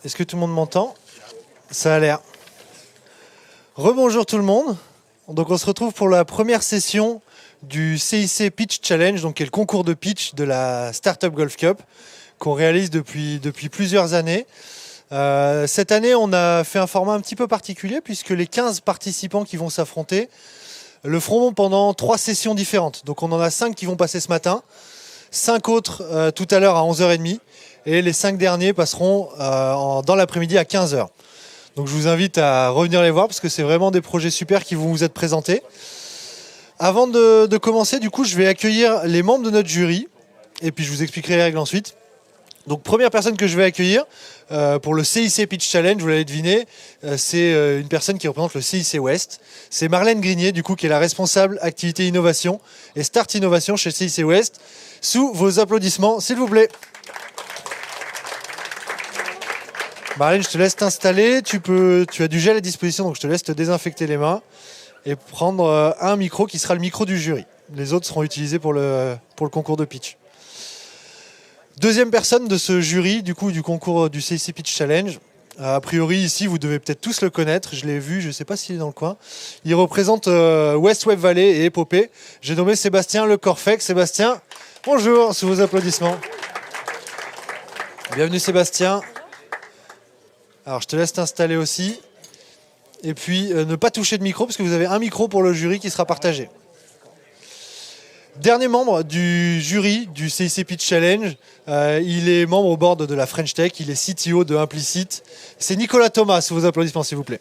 Est-ce que tout le monde m'entend? Ça a l'air. Rebonjour tout le monde. Donc on se retrouve pour la première session du CIC Pitch Challenge, donc qui est le concours de pitch de la Startup Golf Cup qu'on réalise depuis plusieurs années. Cette année, on a fait un format un petit peu particulier puisque les 15 participants qui vont s'affronter le feront pendant 3 sessions différentes. Donc on en a 5 qui vont passer ce matin, 5 autres tout à l'heure à 11h30 et les 5 derniers passeront dans l'après-midi à 15h. Donc je vous invite à revenir les voir parce que c'est vraiment des projets super qui vont vous être présentés. Avant de commencer, du coup, je vais accueillir les membres de notre jury et puis je vous expliquerai les règles ensuite. Donc première personne que je vais accueillir pour le CIC Pitch Challenge, vous l'avez deviné, c'est une personne qui représente le CIC West. C'est Marlène Grignier, du coup, qui est la responsable activité innovation et Start Innovation chez CIC West. Sous vos applaudissements, s'il vous plaît. Marlène, je te laisse t'installer. Tu as du gel à disposition, donc je te laisse te désinfecter les mains et prendre un micro qui sera le micro du jury. Les autres seront utilisés pour le concours de pitch. Deuxième personne de ce jury, du coup, du concours du CIC Pitch Challenge. A priori, ici, vous devez peut-être tous le connaître. Je l'ai vu, je ne sais pas s'il est dans le coin. Il représente West Web Valley et Épopée. J'ai nommé Sébastien Le Corfec. Sébastien, bonjour, sous vos applaudissements. Bienvenue Sébastien. Alors, je te laisse t'installer aussi. Et puis, ne pas toucher de micro, parce que vous avez un micro pour le jury qui sera partagé. Dernier membre du jury du CIC Pitch Challenge, il est membre au board de la French Tech, il est CTO de Implicit. C'est Nicolas Thomas, sous vos applaudissements s'il vous plaît.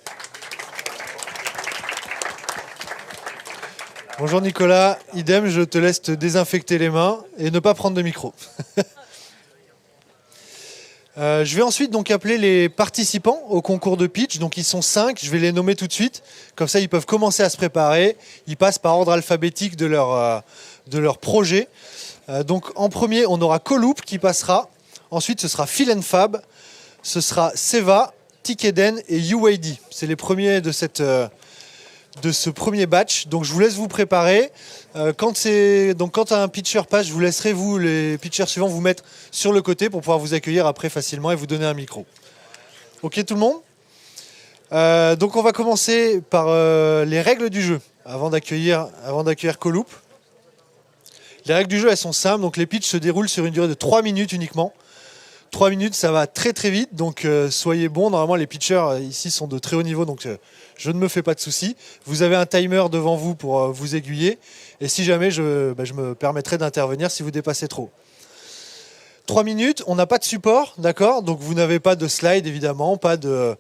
Bonjour Nicolas, idem, je te laisse te désinfecter les mains et ne pas prendre de micro. Je vais ensuite donc appeler les participants au concours de pitch. Donc ils sont 5, je vais les nommer tout de suite. Comme ça, ils peuvent commencer à se préparer. Ils passent par ordre alphabétique de leur projet. Donc en premier, on aura Coloop qui passera. Ensuite, ce sera Phil and Fab. Ce sera Seva, Tikeden et UAD. C'est les premiers de ce premier batch. Donc je vous laisse vous préparer. Quand un pitcher passe, je vous laisserai, vous, les pitchers suivants, vous mettre sur le côté pour pouvoir vous accueillir après facilement et vous donner un micro. Ok tout le monde? Donc on va commencer par les règles du jeu avant d'accueillir Coloop. Les règles du jeu, elles sont simples. Donc les pitchs se déroulent sur une durée de 3 minutes uniquement. 3 minutes, ça va très très vite, donc soyez bons. Normalement, les pitchers ici sont de très haut niveau, donc je ne me fais pas de soucis. Vous avez un timer devant vous pour vous aiguiller. Et si jamais, je me permettrai d'intervenir si vous dépassez trop. 3 minutes, on n'a pas de support, d'accord? Donc vous n'avez pas de slide, évidemment, pas de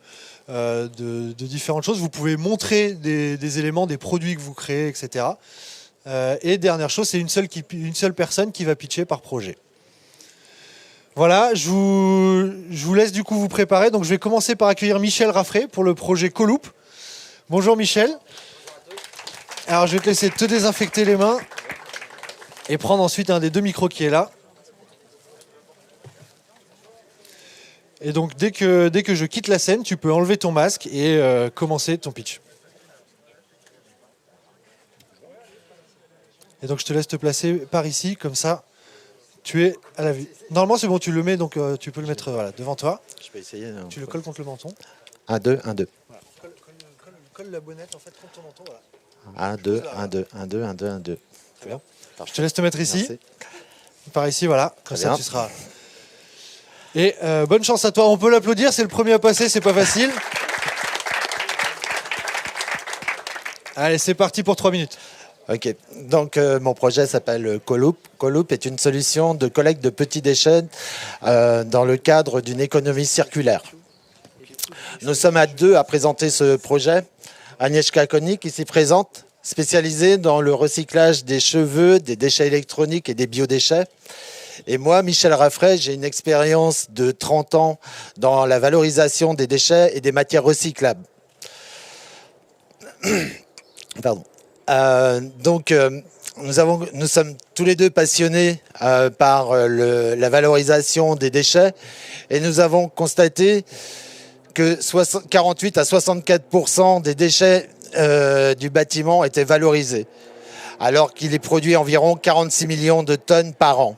différentes choses. Vous pouvez montrer des éléments, des produits que vous créez, etc. Et dernière chose, c'est une seule personne qui va pitcher par projet. Voilà, je vous laisse du coup vous préparer. Donc je vais commencer par accueillir Michel Raffray pour le projet Coloop. Bonjour Michel. Alors je vais te laisser te désinfecter les mains et prendre ensuite un des 2 micros qui est là. Et donc dès que je quitte la scène, tu peux enlever ton masque et commencer ton pitch. Et donc je te laisse te placer par ici, comme ça. Tu es à la vue. Normalement, c'est bon, tu le mets, donc tu peux le mettre devant toi. Je vais essayer. Tu le colles contre le menton. 1, 2, 1, 2. Voilà. Colle la bonnette en fait contre ton menton. Voilà. 1, 2, 1, 2, 1, 2, 1, 2, 1, 2. Très bien. Je te laisse te mettre ici. Merci. Par ici, voilà. Comme Très ça, bien. tu seras. Et bonne chance à toi. On peut l'applaudir. C'est le premier à passer. C'est pas facile. Allez, c'est parti pour 3 minutes. Ok, donc mon projet s'appelle Coloop. Coloop est une solution de collecte de petits déchets dans le cadre d'une économie circulaire. Nous sommes à 2 à présenter ce projet. Agnieszka Konik, ici présente, spécialisée dans le recyclage des cheveux, des déchets électroniques et des biodéchets. Et moi, Michel Raffray, j'ai une expérience de 30 ans dans la valorisation des déchets et des matières recyclables. Pardon. Nous sommes tous les deux passionnés par la valorisation des déchets et nous avons constaté que 48 à 64% des déchets du bâtiment étaient valorisés, alors qu'il est produit environ 46 millions de tonnes par an.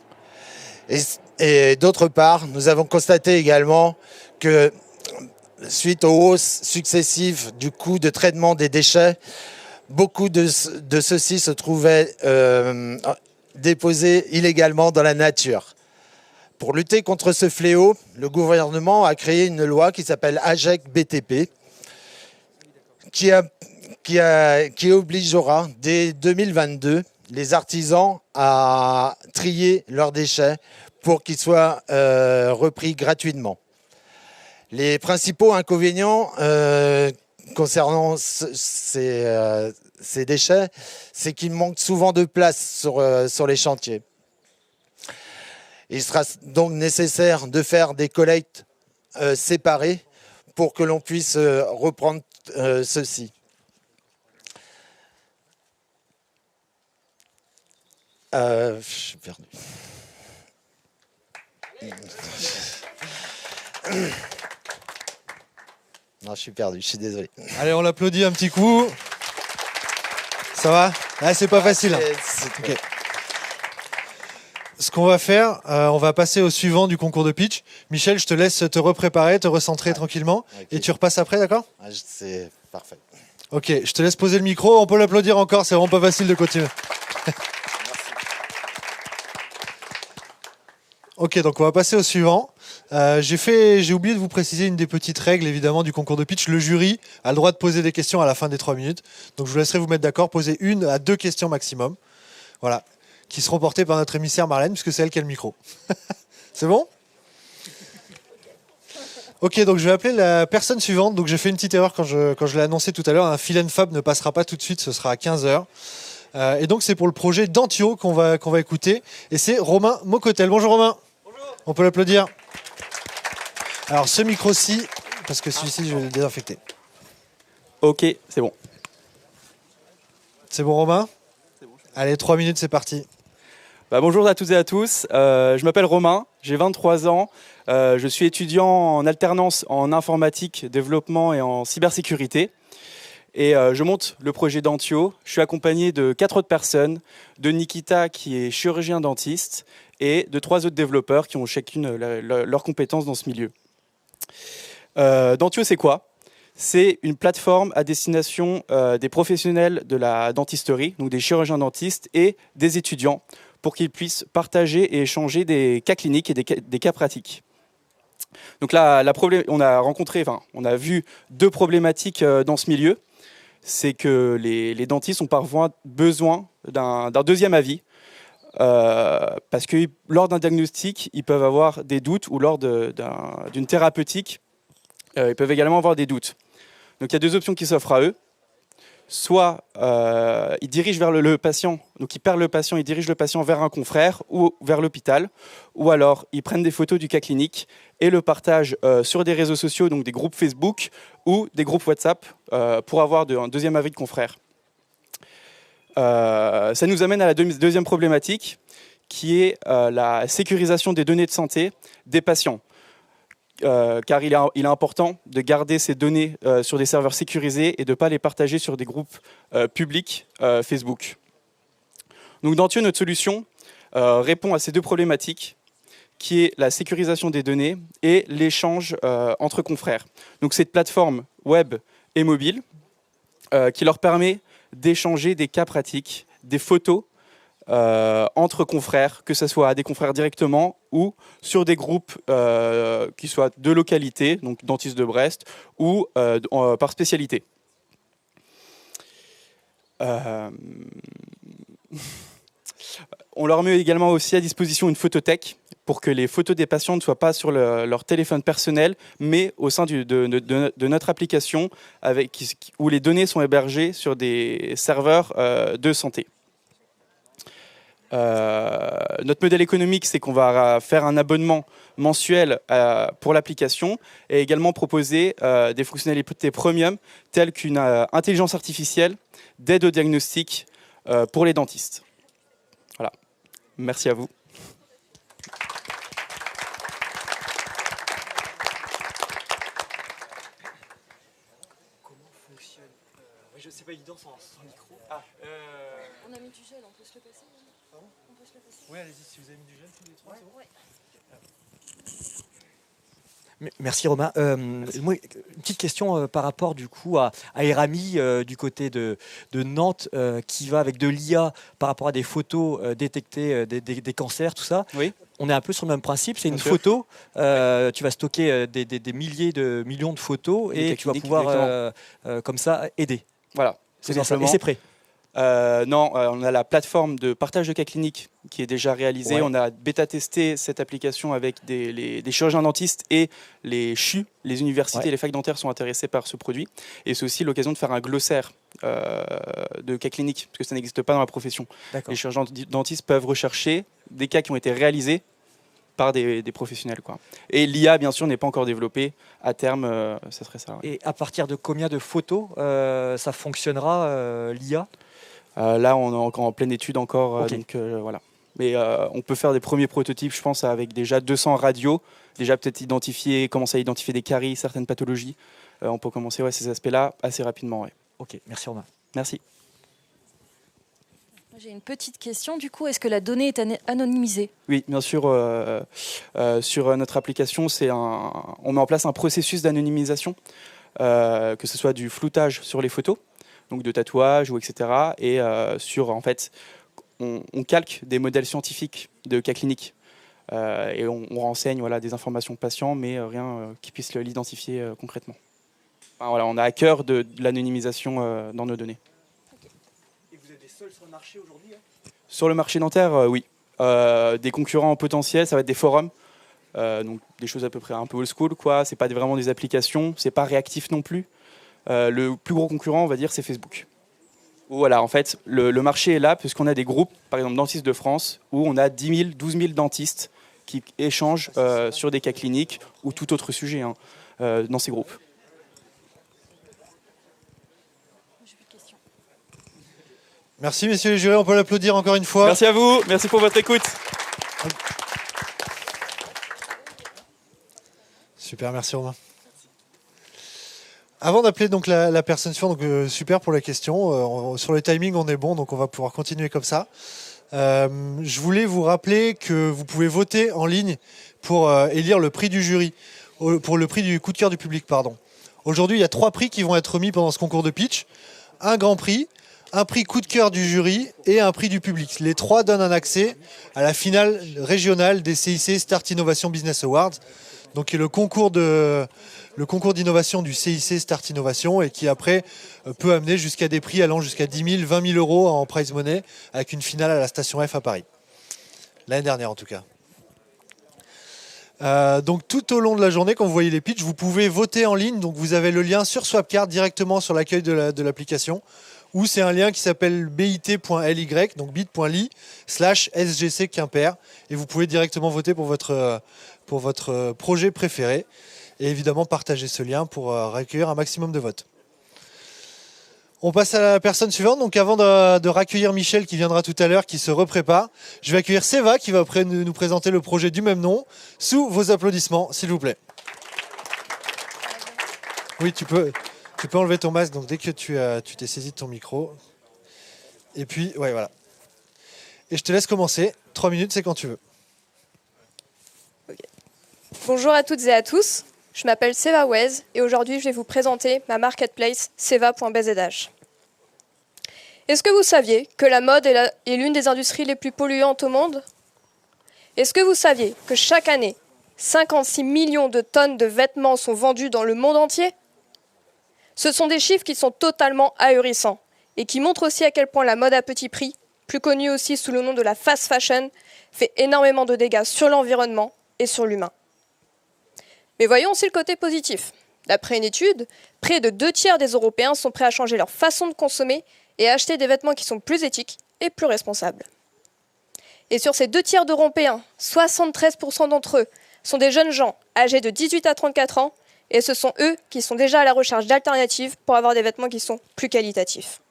Et d'autre part, nous avons constaté également que suite aux hausses successives du coût de traitement des déchets, beaucoup de ceux-ci se trouvaient déposés illégalement dans la nature. Pour lutter contre ce fléau, le gouvernement a créé une loi qui s'appelle AGEC BTP, qui obligera dès 2022 les artisans à trier leurs déchets pour qu'ils soient repris gratuitement. Les principaux inconvénients concernant ces déchets, c'est qu'il manque souvent de place sur les chantiers. Il sera donc nécessaire de faire des collectes séparées pour que l'on puisse reprendre ceci. Je suis perdu. Non, je suis perdu, je suis désolé. Allez, on l'applaudit un petit coup. Ça va? Ah, c'est pas facile. Okay. Ce qu'on va faire, on va passer au suivant du concours de pitch. Michel, je te laisse te repréparer, te recentrer tranquillement. Okay. Et tu repasses après, d'accord? C'est parfait. Ok, je te laisse poser le micro. On peut l'applaudir encore, c'est vraiment pas facile de continuer. Ok, donc on va passer au suivant. J'ai oublié de vous préciser une des petites règles, évidemment, du concours de pitch. Le jury a le droit de poser des questions à la fin des 3 minutes. Donc je vous laisserai vous mettre d'accord, poser 1 à 2 questions maximum. Voilà. Qui seront portées par notre émissaire Marlène, puisque c'est elle qui a le micro. C'est bon? Ok, donc je vais appeler la personne suivante. Donc j'ai fait une petite erreur quand je l'ai annoncé tout à l'heure. Un Phil and Fab ne passera pas tout de suite, ce sera à 15h. Et donc c'est pour le projet Dantio qu'on va écouter. Et c'est Romain Mocotel. Bonjour Romain. Bonjour. On peut l'applaudir. Alors ce micro-ci, parce que celui-ci je vais le désinfecter. Ok, c'est bon. C'est bon Romain? C'est bon. Allez, 3 minutes, c'est parti. Bonjour à toutes et à tous. Je m'appelle Romain, j'ai 23 ans. Je suis étudiant en alternance en informatique, développement et en cybersécurité. Et je monte le projet Dantio. Je suis accompagné de 4 autres personnes, de Nikita qui est chirurgien dentiste et de 3 autres développeurs qui ont chacune leurs compétences dans ce milieu. Dantio, c'est quoi? C'est une plateforme à destination des professionnels de la dentisterie, donc des chirurgiens dentistes et des étudiants, pour qu'ils puissent partager et échanger des cas cliniques et des cas pratiques. Donc là, on a vu 2 problématiques dans ce milieu. C'est que les dentistes ont parfois besoin d'un deuxième avis, parce que lors d'un diagnostic, ils peuvent avoir des doutes, ou lors d'une thérapeutique, ils peuvent également avoir des doutes. Donc il y a 2 options qui s'offrent à eux. Soit ils dirigent vers le patient, donc ils perdent le patient, ils dirigent le patient vers un confrère ou vers l'hôpital, ou alors ils prennent des photos du cas clinique et le partagent sur des réseaux sociaux, donc des groupes Facebook ou des groupes WhatsApp, pour avoir un deuxième avis de confrère. Ça nous amène à la deuxième problématique, qui est la sécurisation des données de santé des patients. Car il est important de garder ces données sur des serveurs sécurisés et de ne pas les partager sur des groupes publics Facebook. Donc Dantio, notre solution, répond à ces 2 problématiques, qui est la sécurisation des données et l'échange entre confrères. Donc cette plateforme web et mobile qui leur permet d'échanger des cas pratiques, des photos entre confrères, que ce soit à des confrères directement ou sur des groupes qui soient de localité, donc dentistes de Brest, ou par spécialité. On leur met également aussi à disposition une photothèque pour que les photos des patients ne soient pas sur leur téléphone personnel, mais au sein de notre application où les données sont hébergées sur des serveurs de santé. Notre modèle économique, c'est qu'on va faire un abonnement mensuel pour l'application et également proposer des fonctionnalités premium telles qu'une intelligence artificielle d'aide au diagnostic pour les dentistes. Voilà. Merci à vous. Comment fonctionne je sais pas, il dort sans micro. On a mis du gel, on peut se le passer? Pardon? On peut se le passer? Oui, allez-y, si vous avez mis du gel tous les 3, c'est bon? Ouais. Merci Romain. Moi, une petite question par rapport du coup à Erami du côté de Nantes qui va avec de l'IA par rapport à des photos détecter des cancers, tout ça. Oui. On est un peu sur le même principe, c'est une Bien sûr. photo, tu vas stocker des milliers de millions de photos Des et tu vas techniques, pouvoir comme ça aider. Voilà. C'est bien ça. Et simplement. c'est prêt. Non, on a la plateforme de partage de cas cliniques qui est déjà réalisée. Ouais. On a bêta-testé cette application avec des chirurgiens dentistes et les CHU, les universités Ouais. et les facs dentaires sont intéressés par ce produit. Et c'est aussi l'occasion de faire un glossaire de cas cliniques, parce que ça n'existe pas dans la profession. D'accord. Les chirurgiens dentistes peuvent rechercher des cas qui ont été réalisés par des professionnels, quoi. Et l'IA, bien sûr, n'est pas encore développée. À terme, ça serait ça. Ouais. Et à partir de combien de photos ça fonctionnera l'IA? Là, on est encore en pleine étude encore, Ok. donc voilà. Mais on peut faire des premiers prototypes, je pense, avec déjà 200 radios, déjà peut-être commencer à identifier des caries, certaines pathologies. On peut commencer ces aspects-là assez rapidement. Ouais. Ok, merci Romain. Merci. J'ai une petite question. Du coup, est-ce que la donnée est anonymisée? Oui, bien sûr. Sur notre application, on met en place un processus d'anonymisation, que ce soit du floutage sur les photos, donc de tatouages ou etc. Et en fait, on calque des modèles scientifiques de cas cliniques et on renseigne des informations patients, mais rien qui puisse l'identifier concrètement. Enfin, voilà, on a à cœur de l'anonymisation dans nos données. Et vous êtes les seuls sur le marché aujourd'hui? Sur le marché dentaire, oui. Des concurrents potentiels, ça va être des forums. Donc des choses à peu près un peu old school, quoi. C'est pas vraiment des applications, c'est pas réactif non plus. Le plus gros concurrent, on va dire, c'est Facebook. Voilà, en fait, le marché est là puisqu'on a des groupes, par exemple Dentistes de France, où on a 10 000, 12 000 dentistes qui échangent sur des cas cliniques ou tout autre sujet dans ces groupes. J'ai plus de questions. Merci messieurs les jurés, on peut l'applaudir encore une fois. Merci à vous, merci pour votre écoute. Super, merci Romain. Avant d'appeler donc la personne suivante, donc, super pour la question. Sur le timing, on est bon, donc on va pouvoir continuer comme ça. Je voulais vous rappeler que vous pouvez voter en ligne pour élire le prix du jury, pour le prix du coup de cœur du public, pardon. Aujourd'hui, il y a 3 prix qui vont être remis pendant ce concours de pitch. Un grand prix, un prix coup de cœur du jury et un prix du public. Les 3 donnent un accès à la finale régionale des CIC Start Innovation Business Awards, donc qui est le concours d'innovation du CIC Start Innovation et qui après peut amener jusqu'à des prix allant jusqu'à 10 000, 20 000 euros en prize money avec une finale à la Station F à Paris. L'année dernière en tout cas. Donc tout au long de la journée, quand vous voyez les pitchs, vous pouvez voter en ligne. Donc vous avez le lien sur Swapcard directement sur l'accueil de l'application, ou c'est un lien qui s'appelle bit.ly, donc bit.ly/SGC Quimper, et vous pouvez directement voter pour votre projet préféré, et évidemment partager ce lien pour recueillir un maximum de votes. On passe à la personne suivante. Donc avant de raccueillir Michel qui viendra tout à l'heure, qui se reprépare, je vais accueillir Seva qui va nous présenter le projet du même nom, sous vos applaudissements, s'il vous plaît. Oui, tu peux enlever ton masque, donc dès que tu t'es saisi de ton micro. Et puis, ouais, voilà. Et je te laisse commencer. 3 minutes, c'est quand tu veux. Bonjour à toutes et à tous, je m'appelle Seva Wez et aujourd'hui je vais vous présenter ma marketplace seva.bzh. Est-ce que vous saviez que la mode est l'une des industries les plus polluantes au monde? Est-ce que vous saviez que chaque année, 56 millions de tonnes de vêtements sont vendus dans le monde entier? Ce sont des chiffres qui sont totalement ahurissants et qui montrent aussi à quel point la mode à petit prix, plus connue aussi sous le nom de la fast fashion, fait énormément de dégâts sur l'environnement et sur l'humain. Mais voyons aussi le côté positif. D'après une étude, près de 2/3 des Européens sont prêts à changer leur façon de consommer et à acheter des vêtements qui sont plus éthiques et plus responsables. Et sur ces 2/3 d'Européens, 73% d'entre eux sont des jeunes gens âgés de 18 à 34 ans et ce sont eux qui sont déjà à la recherche d'alternatives pour avoir des vêtements qui sont plus qualitatifs.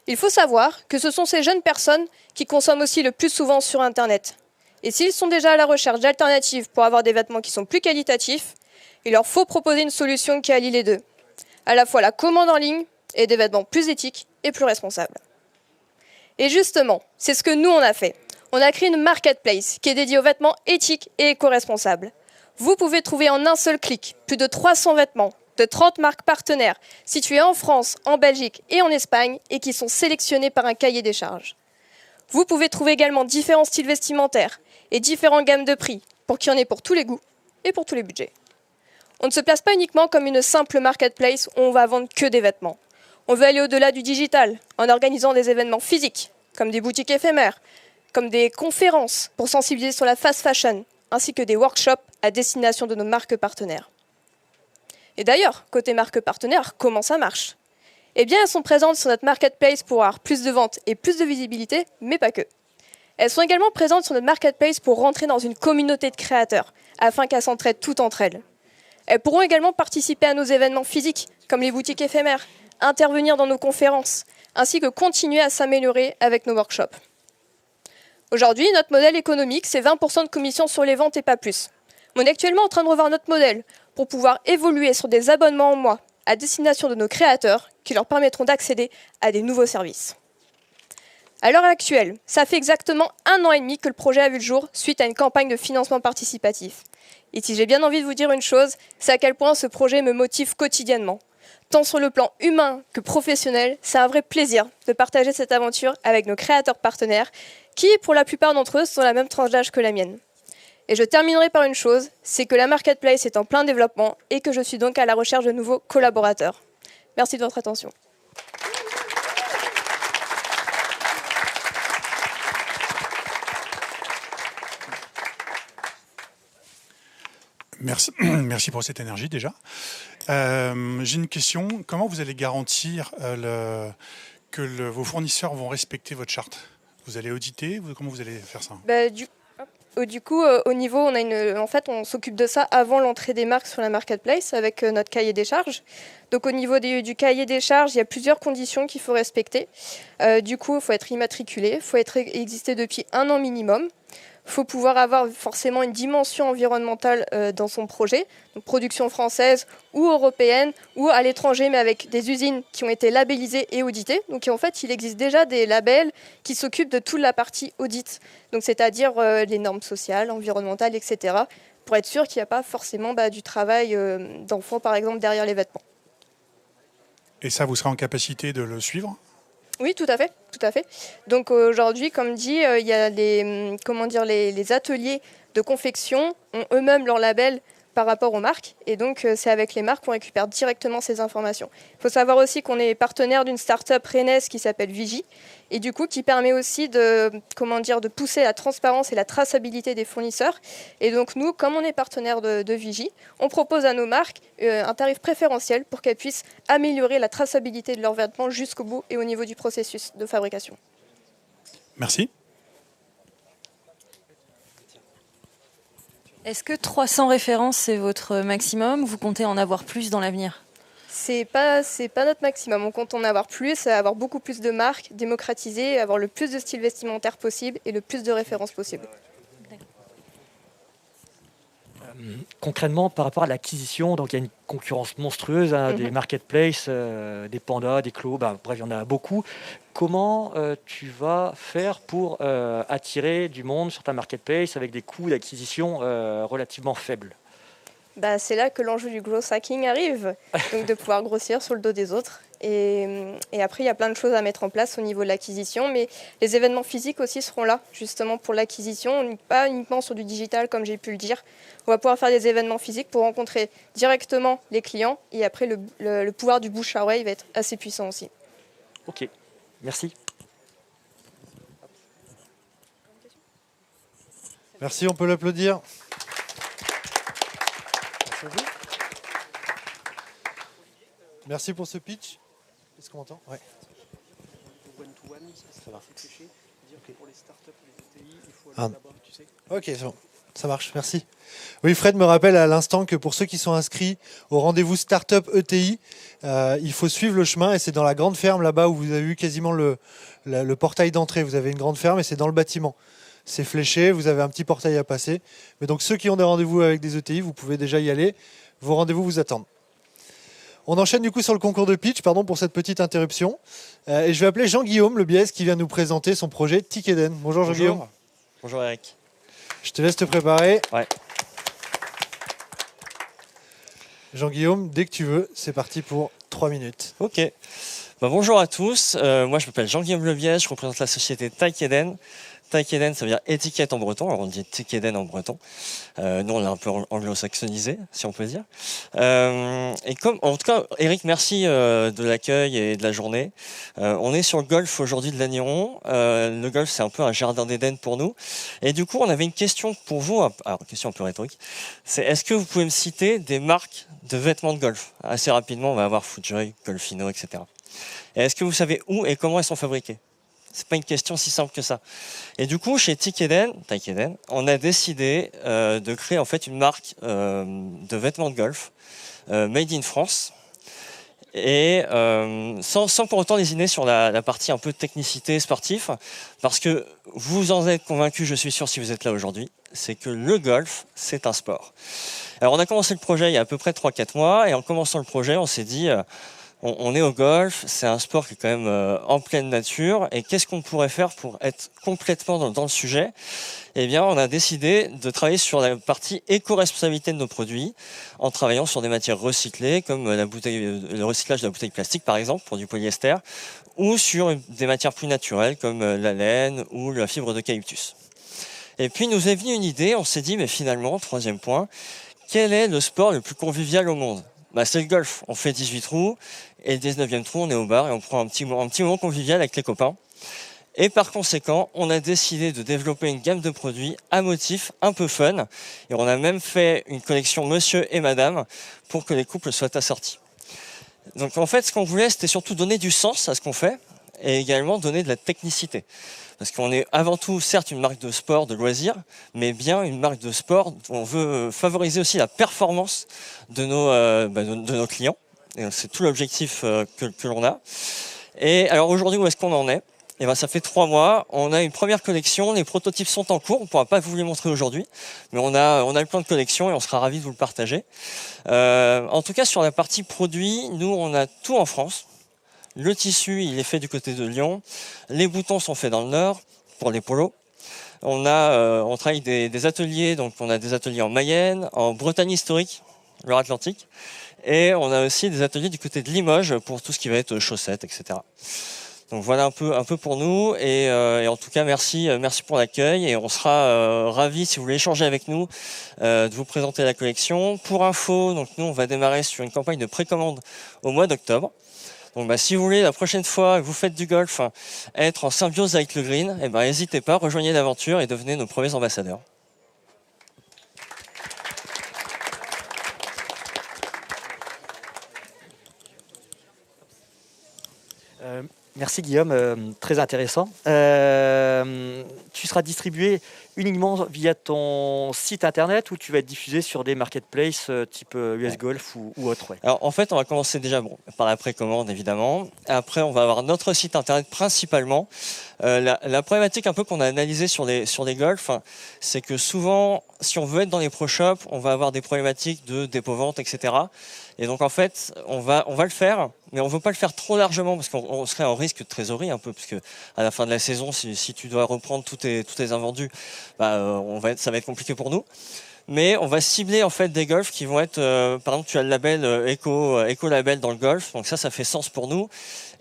Il faut savoir que ce sont ces jeunes personnes qui consomment aussi le plus souvent sur Internet. Et s'ils sont déjà à la recherche d'alternatives pour avoir des vêtements qui sont plus qualitatifs, il leur faut proposer une solution qui allie les deux. À la fois la commande en ligne et des vêtements plus éthiques et plus responsables. Et justement, c'est ce que nous on a fait. On a créé une marketplace qui est dédiée aux vêtements éthiques et éco-responsables. Vous pouvez trouver en un seul clic plus de 300 vêtements de 30 marques partenaires situées en France, en Belgique et en Espagne et qui sont sélectionnés par un cahier des charges. Vous pouvez trouver également différents styles vestimentaires et différentes gammes de prix pour qu'il y en ait pour tous les goûts et pour tous les budgets. On ne se place pas uniquement comme une simple marketplace où on va vendre que des vêtements. On veut aller au-delà du digital en organisant des événements physiques, comme des boutiques éphémères, comme des conférences pour sensibiliser sur la fast fashion, ainsi que des workshops à destination de nos marques partenaires. Et d'ailleurs, côté marques partenaires, comment ça marche? Eh bien, elles sont présentes sur notre marketplace pour avoir plus de ventes et plus de visibilité, mais pas que. Elles sont également présentes sur notre marketplace pour rentrer dans une communauté de créateurs, afin qu'elles s'entraident toutes entre elles. Elles pourront également participer à nos événements physiques, comme les boutiques éphémères, intervenir dans nos conférences, ainsi que continuer à s'améliorer avec nos workshops. Aujourd'hui, notre modèle économique, c'est 20% de commission sur les ventes et pas plus. On est actuellement en train de revoir notre modèle pour pouvoir évoluer sur des abonnements en mois à destination de nos créateurs qui leur permettront d'accéder à des nouveaux services. À l'heure actuelle, ça fait exactement 1 an et demi que le projet a vu le jour suite à une campagne de financement participatif. Et si j'ai bien envie de vous dire une chose, c'est à quel point ce projet me motive quotidiennement. Tant sur le plan humain que professionnel, c'est un vrai plaisir de partager cette aventure avec nos créateurs partenaires qui, pour la plupart d'entre eux, sont la même tranche d'âge que la mienne. Et je terminerai par une chose, c'est que la marketplace est en plein développement et que je suis donc à la recherche de nouveaux collaborateurs. Merci de votre attention. Merci, merci pour cette énergie déjà. J'ai une question. Comment vous allez garantir que vos fournisseurs vont respecter votre charte? Vous allez auditer? Comment vous allez faire ça? Du coup, au niveau, on s'occupe de ça avant l'entrée des marques sur la marketplace avec notre cahier des charges. Donc au niveau du cahier des charges, il y a plusieurs conditions qu'il faut respecter. Du coup, il faut être immatriculé, il faut exister depuis 1 an minimum. Il faut pouvoir avoir forcément une dimension environnementale dans son projet, donc production française ou européenne ou à l'étranger, mais avec des usines qui ont été labellisées et auditées. Donc en fait, il existe déjà des labels qui s'occupent de toute la partie audit, donc c'est-à-dire les normes sociales, environnementales, etc., pour être sûr qu'il n'y a pas forcément du travail d'enfants, par exemple, derrière les vêtements. Et ça, vous serez en capacité de le suivre? Oui, tout à fait, tout à fait. Donc aujourd'hui, comme dit, il y a les ateliers de confection ont eux-mêmes leur label par rapport aux marques. Et donc, c'est avec les marques qu'on récupère directement ces informations. Il faut savoir aussi qu'on est partenaire d'une start-up rennaise qui s'appelle Vigie, et du coup, qui permet aussi de pousser la transparence et la traçabilité des fournisseurs. Et donc, nous, comme on est partenaire de Vigie, on propose à nos marques un tarif préférentiel pour qu'elles puissent améliorer la traçabilité de leurs vêtements jusqu'au bout et au niveau du processus de fabrication. Merci. Est-ce que 300 références, c'est votre maximum ou vous comptez en avoir plus dans l'avenir? C'est pas notre maximum. On compte en avoir plus, avoir beaucoup plus de marques, démocratiser, avoir le plus de styles vestimentaires possible et le plus de références possible. Concrètement, par rapport à l'acquisition, donc il y a une concurrence monstrueuse, des marketplaces, des pandas, des clos, bref, il y en a beaucoup. Comment tu vas faire pour attirer du monde sur ta marketplace avec des coûts d'acquisition relativement faibles? C'est là que l'enjeu du growth hacking arrive, donc de pouvoir grossir sur le dos des autres. Et après, il y a plein de choses à mettre en place au niveau de l'acquisition, mais les événements physiques aussi seront là, justement pour l'acquisition, pas uniquement sur du digital, comme j'ai pu le dire. On va pouvoir faire des événements physiques pour rencontrer directement les clients, et après, le pouvoir du bouche à oreille va être assez puissant aussi. Ok, merci. Merci, on peut l'applaudir. Merci pour ce pitch. Est-ce qu'on m'entend? Ouais. Ok, c'est bon. Ça marche, merci. Oui, Fred me rappelle à l'instant que pour ceux qui sont inscrits au rendez-vous Startup ETI, il faut suivre le chemin et c'est dans la grande ferme là-bas où vous avez vu quasiment le portail d'entrée. Vous avez une grande ferme et c'est dans le bâtiment. C'est fléché, vous avez un petit portail à passer. Mais donc ceux qui ont des rendez-vous avec des ETI, vous pouvez déjà y aller. Vos rendez-vous vous attendent. On enchaîne du coup sur le concours de pitch, pardon pour cette petite interruption. Et je vais appeler Jean-Guillaume Le Biès qui vient nous présenter son projet Tikeden. Bonjour Jean-Guillaume. Bonjour Eric. Je te laisse te préparer. Ouais. Jean-Guillaume, dès que tu veux, c'est parti pour 3 minutes. Ok. Bonjour à tous. Moi, je m'appelle Jean-Guillaume Leviège. Je représente la société Taikeden. Taikeden, ça veut dire étiquette en breton. Alors, on dit Taikeden en breton. Nous, on l'a un peu anglo-saxonisé, si on peut dire. Et en tout cas, Eric, merci de l'accueil et de la journée. On est sur le golf aujourd'hui de Lanniron. Le golf, c'est un peu un jardin d'Éden pour nous. Et du coup, on avait une question pour vous. Alors, une question un peu rhétorique. C'est est-ce que vous pouvez me citer des marques de vêtements de golf? Assez rapidement, on va avoir FootJoy, Golfino, etc. Et est-ce que vous savez où et comment elles sont fabriquées? C'est pas une question si simple que ça. Et du coup, chez Taikeden, on a décidé de créer en fait une marque de vêtements de golf made in France. Et sans pour autant lésiner sur la partie un peu technicité sportive, parce que vous en êtes convaincus, je suis sûr, si vous êtes là aujourd'hui, c'est que le golf, c'est un sport. Alors on a commencé le projet il y a à peu près 3-4 mois, et en commençant le projet, on s'est dit... on est au golf, c'est un sport qui est quand même en pleine nature. Et qu'est-ce qu'on pourrait faire pour être complètement dans le sujet? Eh bien, on a décidé de travailler sur la partie éco-responsabilité de nos produits en travaillant sur des matières recyclées comme le recyclage de la bouteille plastique, par exemple, pour du polyester, ou sur des matières plus naturelles comme la laine ou la fibre d'eucalyptus. Et puis, nous est venue une idée, on s'est dit, mais finalement, troisième point, quel est le sport le plus convivial au monde? C'est le golf. On fait 18 trous et le 19e trou, on est au bar et on prend un petit moment convivial avec les copains. Et par conséquent, on a décidé de développer une gamme de produits à motifs un peu fun. Et on a même fait une collection Monsieur et Madame pour que les couples soient assortis. Donc en fait, ce qu'on voulait, c'était surtout donner du sens à ce qu'on fait et également donner de la technicité. Parce qu'on est avant tout, certes, une marque de sport, de loisirs, mais bien une marque de sport où on veut favoriser aussi la performance de nos clients. Et c'est tout l'objectif que l'on a. Et alors aujourd'hui, où est-ce qu'on en est? Et ça fait 3 mois. On a une première collection. Les prototypes sont en cours. On ne pourra pas vous les montrer aujourd'hui, mais on a le plan de collection et on sera ravis de vous le partager. En tout cas, sur la partie produit, nous, on a tout en France. Le tissu, il est fait du côté de Lyon. Les boutons sont faits dans le Nord pour les polos. On travaille des ateliers, donc on a des ateliers en Mayenne, en Bretagne historique, Loire-Atlantique, et on a aussi des ateliers du côté de Limoges pour tout ce qui va être chaussettes, etc. Donc voilà un peu pour nous, et en tout cas merci pour l'accueil, et on sera ravis si vous voulez échanger avec nous, de vous présenter la collection. Pour info, donc nous on va démarrer sur une campagne de précommande au mois d'octobre. Donc si vous voulez la prochaine fois que vous faites du golf être en symbiose avec le green, n'hésitez pas, rejoignez l'aventure et devenez nos premiers ambassadeurs. Merci Guillaume, très intéressant. Tu seras distribué uniquement via ton site internet ou tu vas être diffusé sur des marketplaces type US Golf ou autre? Alors en fait, on va commencer déjà par la précommande évidemment. Après, on va avoir notre site internet principalement. La problématique un peu qu'on a analysée sur les golfs, c'est que souvent, si on veut être dans les pro shops, on va avoir des problématiques de dépôt-vente, etc. Et donc en fait, on va le faire, mais on ne veut pas le faire trop largement parce qu'on serait en risque de trésorerie un peu, parce que à la fin de la saison, si tu dois reprendre tous tes invendus, ça va être compliqué pour nous. Mais on va cibler en fait des golfs qui vont être, par exemple, tu as le label éco-label dans le golf, donc ça fait sens pour nous.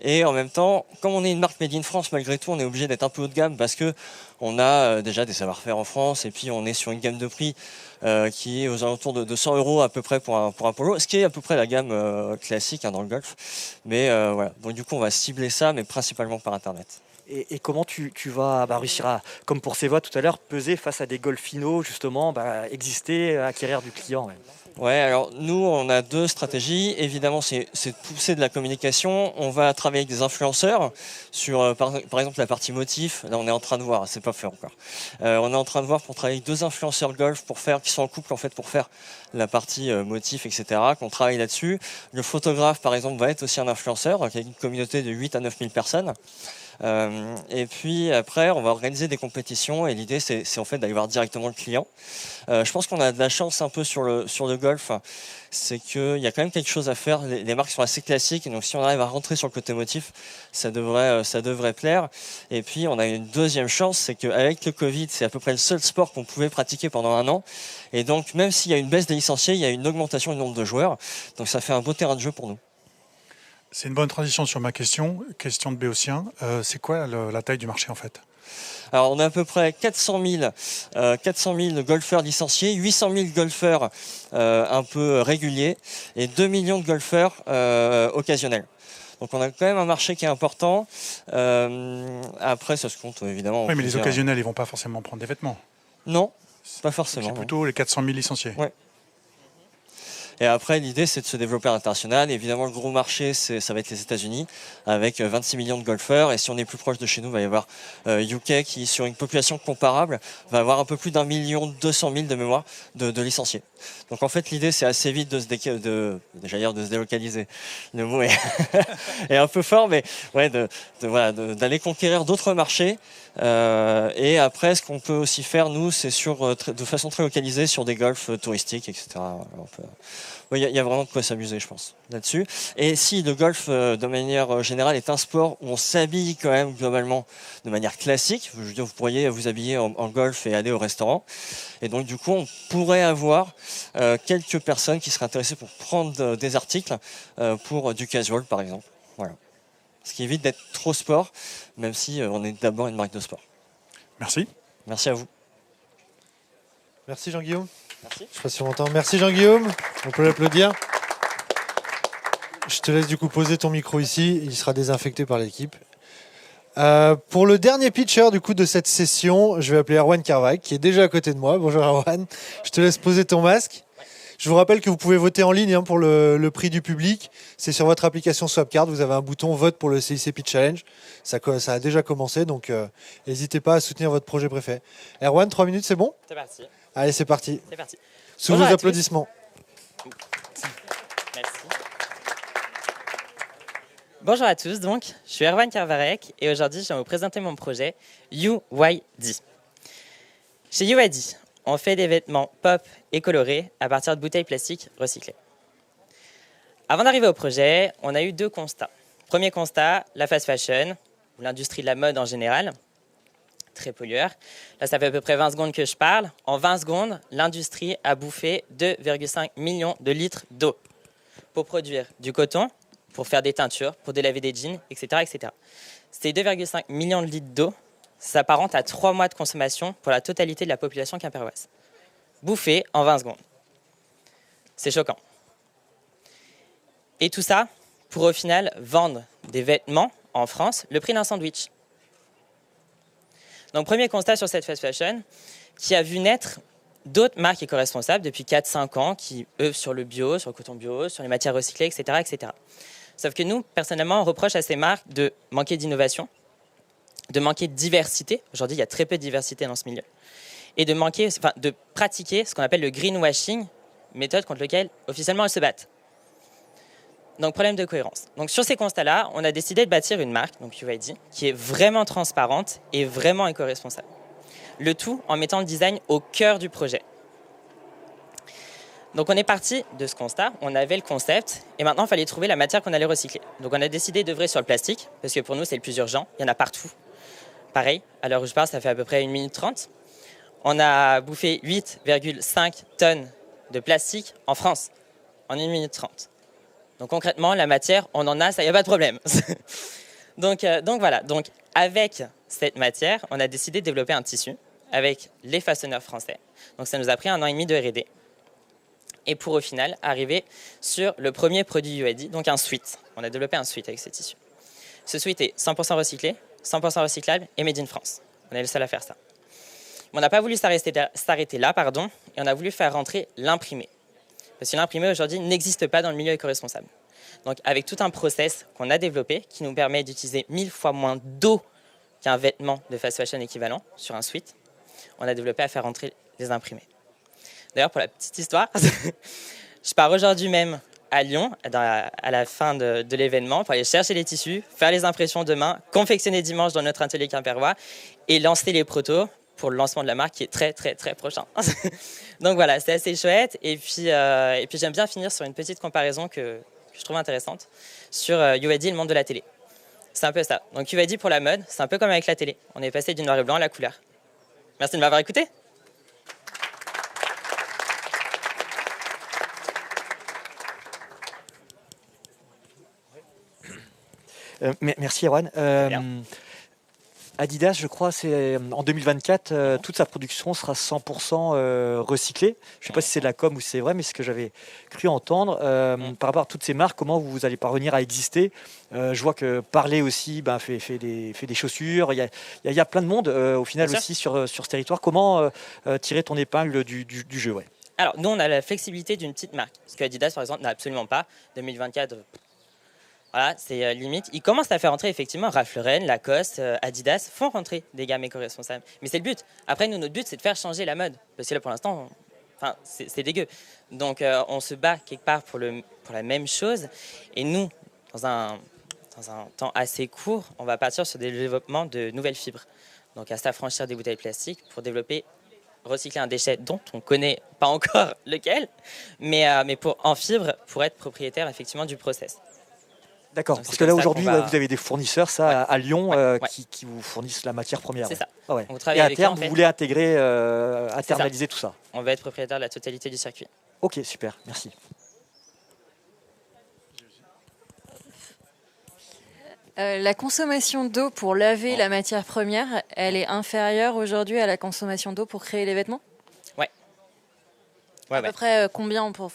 Et en même temps, comme on est une marque made in France, malgré tout, on est obligé d'être un peu haut de gamme parce que on a déjà des savoir-faire en France et puis on est sur une gamme de prix qui est aux alentours de 100 € à peu près pour un polo, ce qui est à peu près la gamme classique dans le golf. Mais voilà, donc du coup, on va cibler ça, mais principalement par Internet. Et comment tu vas réussir à, comme pour Seva tout à l'heure, peser face à des golfinos, justement, exister, acquérir du client? Ouais, alors nous, on a 2 stratégies. Évidemment, c'est de pousser de la communication. On va travailler avec des influenceurs sur, par exemple, la partie motif. Là, on est en train de voir, c'est pas fait encore. On est en train de voir pour travailler avec 2 influenceurs golf qui sont en couple, en fait, pour faire la partie motif, etc., qu'on travaille là-dessus. Le photographe, par exemple, va être aussi un influenceur, qui a une communauté de 8 à 9 000 personnes. Et puis après, on va organiser des compétitions et l'idée, c'est en fait d'aller voir directement le client. Je pense qu'on a de la chance un peu sur le golf, c'est qu'il y a quand même quelque chose à faire. Les marques sont assez classiques, donc si on arrive à rentrer sur le côté motif, ça devrait plaire. Et puis on a une deuxième chance, c'est qu'avec le Covid, c'est à peu près le seul sport qu'on pouvait pratiquer pendant un an. Et donc même s'il y a une baisse des licenciés, il y a une augmentation du nombre de joueurs. Donc ça fait un beau terrain de jeu pour nous. C'est une bonne transition sur ma question de Béotien. C'est quoi la taille du marché en fait? Alors on a à peu près 400 000 golfeurs licenciés, 800 000 golfeurs un peu réguliers et 2 millions de golfeurs occasionnels. Donc on a quand même un marché qui est important. Après ça se compte évidemment. Oui, mais les occasionnels ils vont pas forcément prendre des vêtements. Non, pas forcément. C'est plutôt les 400 000 licenciés. Ouais. Et après, l'idée, c'est de se développer à l'international. Évidemment, le gros marché, ça va être les États-Unis, avec 26 millions de golfeurs. Et si on est plus proche de chez nous, il va y avoir UK, qui, sur une population comparable, va avoir un peu plus d'1 200 000 de mémoire de licenciés. Donc en fait, l'idée, c'est assez vite de se délocaliser. Le mot est, est un peu fort, mais ouais, d'aller conquérir d'autres marchés. Et après, ce qu'on peut aussi faire, nous, c'est de façon très localisée sur des golfs touristiques, etc. Il y a vraiment de quoi s'amuser, je pense, là-dessus. Et si le golf, de manière générale, est un sport où on s'habille quand même globalement de manière classique, je veux dire, vous pourriez vous habiller en golf et aller au restaurant. Et donc, du coup, on pourrait avoir quelques personnes qui seraient intéressées pour prendre des articles pour du casual, par exemple. Voilà. Ce qui évite d'être trop sport, même si on est d'abord une marque de sport. Merci. Merci à vous. Merci Jean-Guillaume. Merci. Je ne sais pas si on m'entend. Merci Jean-Guillaume. On peut l'applaudir. Je te laisse du coup poser ton micro ici. Il sera désinfecté par l'équipe. Pour le dernier pitcher du coup de cette session, je vais appeler Erwan Carvac qui est déjà à côté de moi. Bonjour Erwan. Je te laisse poser ton masque. Je vous rappelle que vous pouvez voter en ligne pour le prix du public. C'est sur votre application Swapcard. Vous avez un bouton vote pour le CIC Pitch Challenge. Ça a déjà commencé, donc n'hésitez pas à soutenir votre projet préféré. Erwan, 3 minutes, c'est bon? C'est parti. Allez, c'est parti. C'est parti. Sous Bonjour vos à applaudissements. Merci. Bonjour à tous, donc, je suis Erwan Carvarek et aujourd'hui je vais vous présenter mon projet UYD. Chez UYD, on fait des vêtements pop et colorés à partir de bouteilles plastiques recyclées. Avant d'arriver au projet, on a eu 2 constats. Premier constat, la fast fashion, ou l'industrie de la mode en général, très pollueur. Là, ça fait à peu près 20 secondes que je parle. En 20 secondes, l'industrie a bouffé 2,5 millions de litres d'eau pour produire du coton, pour faire des teintures, pour délaver des jeans, etc. etc. Ces 2,5 millions de litres d'eau s'apparentent à 3 mois de consommation pour la totalité de la population quimpéroise. Bouffé en 20 secondes. C'est choquant. Et tout ça pour au final vendre des vêtements en France le prix d'un sandwich. Donc premier constat sur cette fast fashion qui a vu naître d'autres marques éco-responsables depuis 4-5 ans qui œuvrent sur le bio, sur le coton bio, sur les matières recyclées, etc., etc. Sauf que nous, personnellement, on reproche à ces marques de manquer d'innovation, de manquer de diversité. Aujourd'hui, il y a très peu de diversité dans ce milieu. Et de pratiquer ce qu'on appelle le greenwashing, méthode contre laquelle officiellement elles se battent. Donc problème de cohérence. Donc sur ces constats-là, on a décidé de bâtir une marque, donc UYD, qui est vraiment transparente et vraiment éco-responsable. Le tout en mettant le design au cœur du projet. Donc on est parti de ce constat, on avait le concept, et maintenant il fallait trouver la matière qu'on allait recycler. Donc on a décidé d'œuvrer sur le plastique, parce que pour nous c'est le plus urgent, il y en a partout. Pareil, à l'heure où je parle, ça fait à peu près 1 minute 30. On a bouffé 8,5 tonnes de plastique en France, en 1 minute 30. Donc concrètement, la matière, on en a, ça y a pas de problème. donc voilà, donc avec cette matière, on a décidé de développer un tissu avec les façonneurs français. Donc ça nous a pris 1 an et demi de R&D. Et pour au final arriver sur le premier produit UYD, donc un sweat. On a développé un sweat avec ce tissu. Ce sweat est 100% recyclé, 100% recyclable et made in France. On est le seul à faire ça. Mais on n'a pas voulu s'arrêter là, et on a voulu faire rentrer l'imprimé. Parce que l'imprimé aujourd'hui n'existe pas dans le milieu éco-responsable. Donc avec tout un process qu'on a développé qui nous permet d'utiliser 1000 fois moins d'eau qu'un vêtement de fast fashion équivalent sur un sweat, on a développé à faire rentrer les imprimés. D'ailleurs, pour la petite histoire, je pars aujourd'hui même à Lyon à la fin de l'événement pour aller chercher les tissus, faire les impressions demain, confectionner dimanche dans notre atelier quimpérois et lancer les protos pour le lancement de la marque qui est très très très prochain. Donc voilà, c'est assez chouette. Et puis j'aime bien finir sur une petite comparaison que je trouve intéressante sur UID et le monde de la télé. C'est un peu ça. Donc UID pour la mode, c'est un peu comme avec la télé. On est passé du noir et blanc à la couleur. Merci de m'avoir écouté. Merci Erwan. Adidas, je crois, c'est en 2024, toute sa production sera 100% recyclée. Je ne sais pas si c'est de la com ou si c'est vrai, mais c'est ce que j'avais cru entendre. Par rapport à toutes ces marques, comment vous allez parvenir à exister? Je vois que Parler aussi fait des chaussures. Il y a plein de monde au final aussi sur ce territoire. Comment tirer ton épingle du jeu, ouais. Alors, nous, on a la flexibilité d'une petite marque. Ce que Adidas, par exemple, n'a absolument pas. 2024... Voilà, c'est limite. Ils commencent à faire rentrer effectivement Ralph Lauren, Lacoste, Adidas, font rentrer des gammes éco-responsables. Mais c'est le but. Après, nous, notre but, c'est de faire changer la mode. Parce que là, pour l'instant, c'est dégueu. Donc, on se bat quelque part pour la même chose. Et nous, dans un temps assez court, on va partir sur des développements de nouvelles fibres. Donc, à s'affranchir des bouteilles plastiques pour développer, recycler un déchet dont on ne connaît pas encore lequel, mais en fibre, pour être propriétaire effectivement du process. D'accord, parce que là aujourd'hui, vous avez des fournisseurs à Lyon qui vous fournissent la matière première. C'est ça. Ah ouais. On travaille et à avec terme, eux, en fait. vous voulez intégrer, internaliser tout ça. On va être propriétaire de la totalité du circuit. Ok, super, merci. La consommation d'eau pour laver la matière première, elle est inférieure aujourd'hui à la consommation d'eau pour créer les vêtements? Ouais. À peu près combien pour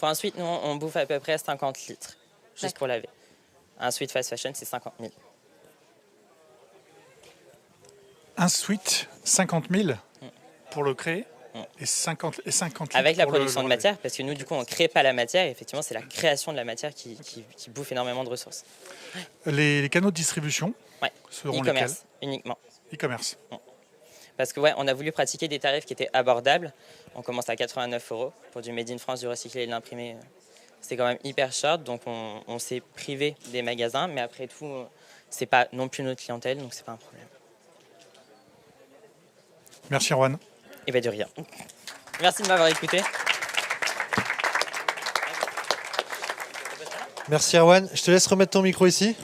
ensuite, nous, on bouffe à peu près 50 litres, juste pour laver. Un suite fast fashion, c'est 50 000. Un suite, 50 000 pour le créer et 50 avec la production de l'enlever. matière, parce que nous, du coup, on ne crée pas la matière. Et effectivement, c'est la création de la matière qui bouffe énormément de ressources. Les canaux de distribution seront lesquels? E-commerce, uniquement. E-commerce. Parce que on a voulu pratiquer des tarifs qui étaient abordables. On commence à 89 € pour du Made in France, du recyclé et de l'imprimé. C'est quand même hyper short, donc on s'est privé des magasins. Mais après tout, c'est pas non plus notre clientèle, donc c'est pas un problème. Merci Erwan. Et bien de rien. Merci de m'avoir écouté. Merci Erwan. Je te laisse remettre ton micro ici.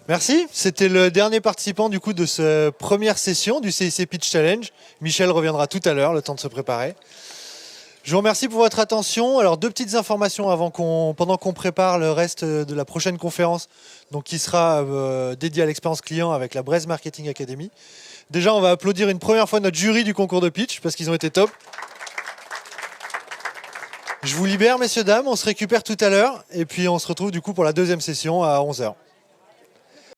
Merci. C'était le dernier participant du coup de cette première session du CIC Pitch Challenge. Michel reviendra tout à l'heure, le temps de se préparer. Je vous remercie pour votre attention. Alors, deux petites informations pendant qu'on prépare le reste de la prochaine conférence, donc qui sera dédiée à l'expérience client avec la Braise Marketing Academy. Déjà, on va applaudir une première fois notre jury du concours de pitch parce qu'ils ont été top. Je vous libère, messieurs, dames. On se récupère tout à l'heure et puis on se retrouve du coup pour la deuxième session à 11h.